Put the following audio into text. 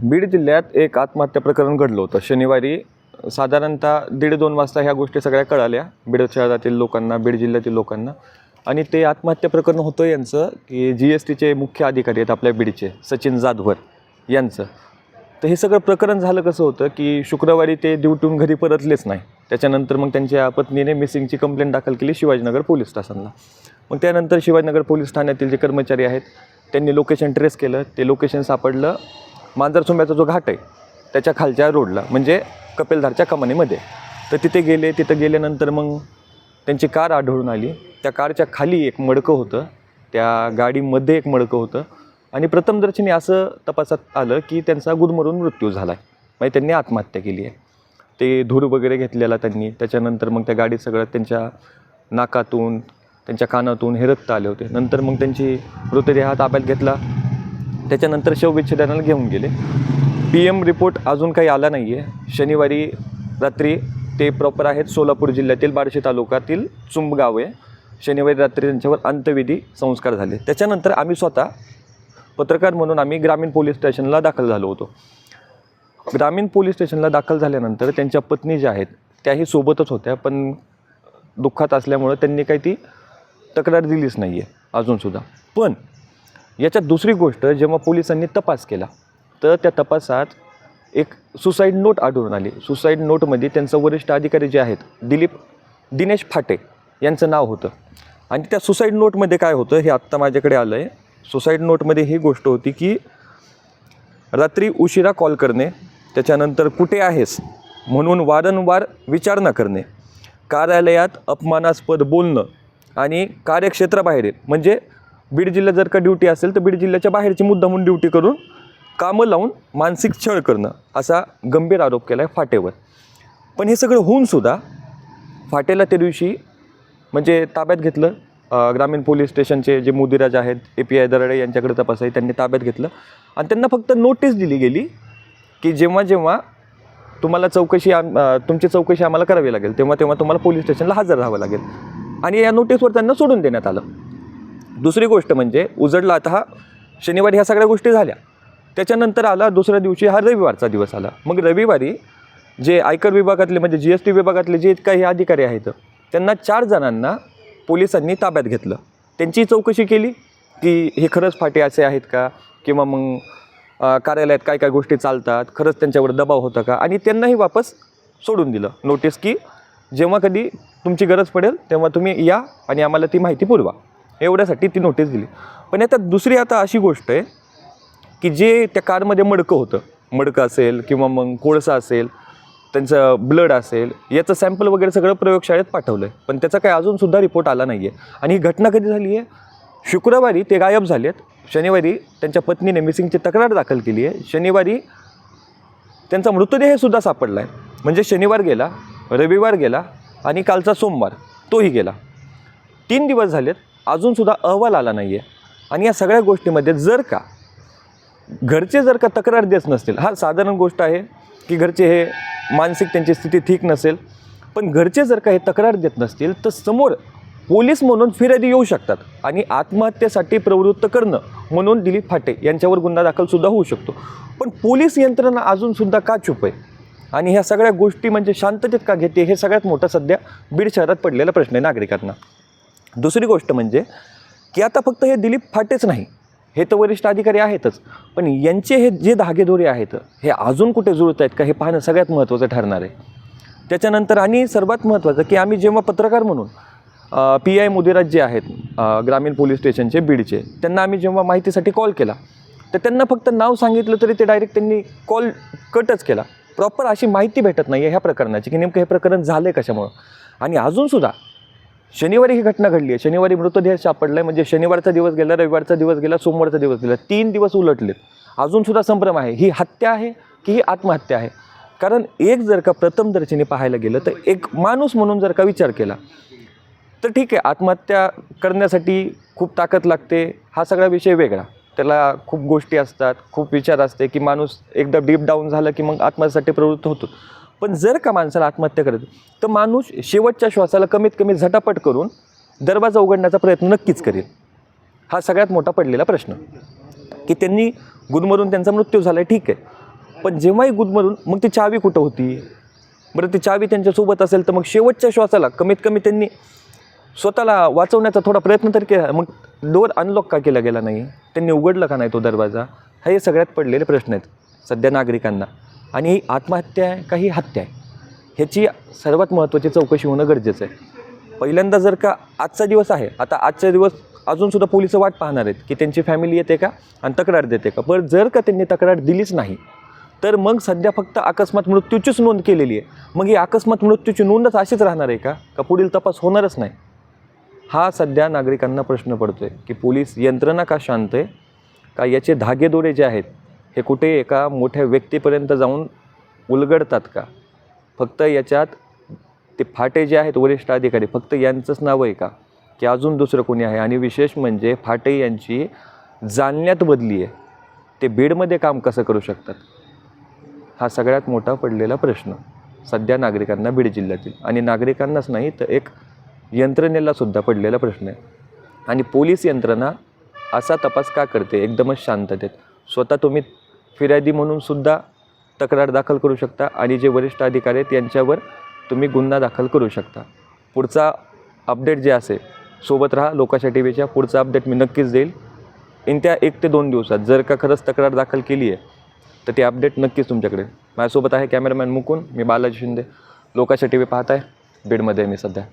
बीड जिल्ह्यात एक आत्महत्या प्रकरण घडलं होतं. शनिवारी साधारणतः 1:30-2 वाजता ह्या गोष्टी सगळ्या कळाल्या बीड शहरातील लोकांना, बीड जिल्ह्यातील लोकांना. आणि ते आत्महत्या प्रकरण होतं यांचं की GSTचे मुख्य अधिकारी आहेत आपल्या बीडचे, सचिन जाधवर यांचं. तर हे सगळं प्रकरण झालं कसं होतं की शुक्रवारी ते ड्युटीहून घरी परतलेच नाही. त्याच्यानंतर मग त्यांच्या पत्नीने मिसिंगची कंप्लेंट दाखल केली शिवाजीनगर पोलीस स्टेशनला. मग त्यानंतर शिवाजीनगर पोलीस ठाण्यातील जे कर्मचारी आहेत त्यांनी लोकेशन ट्रेस केलं. ते लोकेशन सापडलं मांजरसुंब्याचा जो घाट आहे त्याच्या खालच्या रोडला, म्हणजे कपिलधारच्या कमानीमध्ये. तर तिथे गेले. तिथं गेल्यानंतर मग त्यांची कार आढळून आली. त्या कारच्या खाली एक मडकं होतं, त्या गाडीमध्ये एक मडकं होतं. आणि प्रथमदर्शनी असं तपासात आलं की त्यांचा गुदमरून मृत्यू झाला आहे, म्हणजे त्यांनी आत्महत्या केली आहे. ते धूर वगैरे घेतलेला त्यांनी. त्याच्यानंतर मग त्या गाडीत सगळं त्यांच्या नाकातून, त्यांच्या कानातून हे रक्त आले होते. नंतर मग त्यांची मृतदेह ताब्यात घेतला. त्याच्यानंतर शवविच्छेदनाला घेऊन गेले. PM रिपोर्ट अजून काही आला नाही आहे. शनिवारी रात्री ते प्रॉपर आहेत सोलापूर जिल्ह्यातील बार्शी तालुक्यातील चुंबगाव आहे. शनिवारी रात्री त्यांच्यावर अंत्यविधी संस्कार झाले. त्याच्यानंतर आम्ही स्वतः पत्रकार म्हणून आम्ही ग्रामीण पोलीस स्टेशनला दाखल झालो होतो. ग्रामीण पोलीस स्टेशनला दाखल झाल्यानंतर त्यांच्या पत्नी ज्या आहेत त्याही सोबतच होत्या, पण दुःखात असल्यामुळं त्यांनी काही ती तक्रार दिलीच नाही आहे अजूनसुद्धा. पण याच्यात दुसरी गोष्ट, जेव्हा पोलिसांनी तपास केला तर त्या तपासात एक सुसाईड नोट आढळून आली. सुसाईड नोटमध्ये त्यांचं वरिष्ठ अधिकारी जे आहेत दिनेश फाटे यांचं नाव होतं. आणि त्या सुसाईड नोटमध्ये काय होतं हे आत्ता माझ्याकडे आलं आहे. सुसाईड नोटमध्ये ही गोष्ट होती की रात्री उशिरा कॉल करणे, त्याच्यानंतर कुठे आहेस म्हणून वारंवार विचारणा करणे, कार्यालयात अपमानास्पद बोलणं आणि कार्यक्षेत्राबाहेर, म्हणजे बीड जिल्ह्यात जर का ड्युटी असेल तर बीड जिल्ह्याच्या बाहेरची मुद्दामून ड्युटी करून कामं लावून मानसिक छळ करणं, असा गंभीर आरोप केला आहे फाटेवर. पण हे सगळं होऊनसुद्धा फाटेला त्या दिवशी म्हणजे ताब्यात घेतलं. ग्रामीण पोलीस स्टेशनचे जे मुदिराज आहेत API दराडे यांच्याकडे तपास आहे, त्यांनी ताब्यात घेतलं. आणि त्यांना फक्त नोटीस दिली गेली की जेव्हा जेव्हा तुम्हाला तुमची चौकशी आम्हाला करावी लागेल तेव्हा तेव्हा तुम्हाला पोलीस स्टेशनला हजर राहावं लागेल. आणि या नोटीसवर त्यांना सोडून देण्यात आलं. दुसरी गोष्ट म्हणजे उजडला आता हा शनिवारी ह्या सगळ्या गोष्टी झाल्या. त्याच्यानंतर आला दुसऱ्या दिवशी हा रविवारचा दिवस आला. मग रविवारी जे आयकर विभागातले म्हणजे GST विभागातले जे काही अधिकारी आहेत त्यांना 4 जणांना पोलिसांनी ताब्यात घेतलं. त्यांची चौकशी केली की हे खरंच फाटे असे आहेत का, किंवा मग कार्यालयात काय काय गोष्टी चालतात, खरंच त्यांच्यावर दबाव होता का. आणि त्यांनाही वापस सोडून दिलं नोटीस की जेव्हा कधी तुमची गरज पडेल तेव्हा तुम्ही या आणि आम्हाला ती माहिती पुरवा, एवढ्यासाठी ती नोटीस दिली. पण आता दुसरी अशी गोष्ट आहे की जे त्या कारमध्ये मडकं होतं, मडकं असेल किंवा मग कोळसा असेल, त्यांचं ब्लड असेल, याचं सॅम्पल वगैरे सगळं प्रयोगशाळेत पाठवलं आहे. पण त्याचा काही अजूनसुद्धा रिपोर्ट आला नाही आहे. आणि ही घटना कधी झाली आहे? शुक्रवारी ते गायब झालेत. शनिवारी त्यांच्या पत्नीने मिसिंगची तक्रार दाखल केली आहे. शनिवारी त्यांचा मृतदेहसुद्धा सापडला आहे. म्हणजे शनिवार गेला, रविवार गेला आणि कालचा सोमवार तोही गेला. 3 दिवस झालेत, अजूनसुद्धा अहवाल आला नाही आहे. आणि या सगळ्या गोष्टीमध्ये जर का घरचे जर का तक्रार देत नसतील, हा साधारण गोष्ट आहे की घरचे हे मानसिक त्यांची स्थिती ठीक नसेल, पण घरचे जर का हे तक्रार देत नसतील तर समोर पोलीस म्हणून फिर्यादी येऊ शकतात आणि आत्महत्येसाठी प्रवृत्त करणं म्हणून दिलीप फाटे यांच्यावर गुन्हा दाखलसुद्धा होऊ शकतो. पण पोलीस यंत्रणा अजूनसुद्धा का चूप आहे आणि ह्या सगळ्या गोष्टी म्हणजे शांततेत का घेते, हे सगळ्यात मोठा सध्या बीड शहरात पडलेला प्रश्न आहे नागरिकांना. दुसरी गोष्ट म्हणजे की आता फक्त हे दिलीप फाटेच नाही, हे तर वरिष्ठ अधिकारी आहेतच, पण यांचे हे जे धागेदोरे आहेत हे अजून कुठे जुळत आहेत का, हे पाहणं सगळ्यात महत्त्वाचं ठरणार आहे. त्याच्यानंतर आणि सर्वात महत्त्वाचं की आम्ही जेव्हा पत्रकार म्हणून PI मुदिराज जे आहेत ग्रामीण पोलीस स्टेशनचे बीडचे, त्यांना आम्ही जेव्हा माहितीसाठी कॉल केला तर त्यांना फक्त नाव सांगितलं तरी ते डायरेक्ट त्यांनी कॉल कटच केला. प्रॉपर अशी माहिती भेटत नाही आहे ह्या प्रकरणाची की नेमकं हे प्रकरण झालं आहे कशामुळं. आणि अजूनसुद्धा शनिवारी ही घटना घडली आहे. शनिवारी मृतदेह सापडला आहे, म्हणजे शनिवारचा दिवस गेला, रविवारचा दिवस गेला, सोमवारचा दिवस गेला, 3 दिवस उलटलेत. अजूनसुद्धा संभ्रम आहे. ही हत्या आहे की ही आत्महत्या आहे? कारण एक जर का प्रथमदर्शनी पाहायला गेलं तर एक माणूस म्हणून जर का विचार केला तर ठीक आहे, आत्महत्या करण्यासाठी खूप ताकद लागते, हा सगळा विषय वेगळा. त्याला खूप गोष्टी असतात, खूप विचार असते की माणूस एकदा डीप डाऊन झाला की मग आत्महत्येसाठी प्रवृत्त होतो. पण जर का माणसाला आत्महत्या करत तर माणूस शेवटच्या श्वासाला कमीत कमी झटापट करून दरवाजा उघडण्याचा प्रयत्न नक्कीच करेल. हा सगळ्यात मोठा पडलेला प्रश्न की त्यांनी गुदमरून त्यांचा मृत्यू झाला आहे, ठीक आहे, पण जेव्हाही गुदमरून मग ती चावी कुठं होती? बरं, ती चावी त्यांच्यासोबत असेल तर मग शेवटच्या श्वासाला कमीत कमी त्यांनी स्वतःला वाचवण्याचा थोडा प्रयत्न तरी केला. मग डोअर अनलॉक का केला गेला नाही? त्यांनी उघडलं का नाही तो दरवाजा? हे सगळ्यात पडलेले प्रश्न आहेत सध्या नागरिकांना. आणि ही आत्महत्या आहे का ही हत्या आहे, ह्याची सर्वात महत्त्वाची चौकशी होणं गरजेचं आहे. पहिल्यांदा जर का आजचा दिवस आहे, आता आजचा दिवस अजूनसुद्धा पोलिस वाट पाहणार आहेत की त्यांची फॅमिली येते का आणि तक्रार देते का. पण जर का त्यांनी तक्रार दिलीच नाही तर मग सध्या फक्त अकस्मात मृत्यूचीच नोंद केलेली आहे. मग ही अकस्मात मृत्यूची नोंदच अशीच राहणार आहे का पुढील तपास होणारच नाही? हा सध्या नागरिकांना प्रश्न पडतो आहे की पोलीस यंत्रणा का शांत आहे, का याचे धागेदोरे जे आहेत हे कुठे एका मोठ्या व्यक्तीपर्यंत जाऊन उलगडतात का? फक्त याच्यात ते फाटे जे आहेत वरिष्ठ अधिकारी फक्त यांचंच नाव आहे का, की अजून दुसरं कोणी आहे? आणि विशेष म्हणजे फाटे यांची जालन्यात बदली आहे, ते बीडमध्ये काम कसं करू शकतात? हा सगळ्यात मोठा पडलेला प्रश्न सध्या नागरिकांना बीड जिल्ह्यातील, आणि नागरिकांनाच नाही तर एक यंत्रणेलासुद्धा पडलेला प्रश्न आहे. आणि पोलीस यंत्रणा असा तपास का करते एकदमच शांततेत? स्वतः तुम्ही फिर्यादी म्हणून सुद्धा तक्रार दाखल करू शकता आणि जे वरिष्ठ अधिकारी आहेत यांच्यावर तुम्ही गुन्हा दाखल करू शकता. पुढचा अपडेट जे असेल सोबत राहा लोकाशा टीव्हीच्या. पुढचा अपडेट मी नक्कीच देईल त्या 1 ते 2 दिवसात. जर का खरंच तक्रार दाखल केली आहे तर ते अपडेट नक्कीच तुमच्याकडे. माझ्यासोबत आहे कॅमेरामॅन मुकुंद, मी बालाजी शिंदे. लोकाशा टीव्ही पाहताय, बीडमध्ये मी सध्या.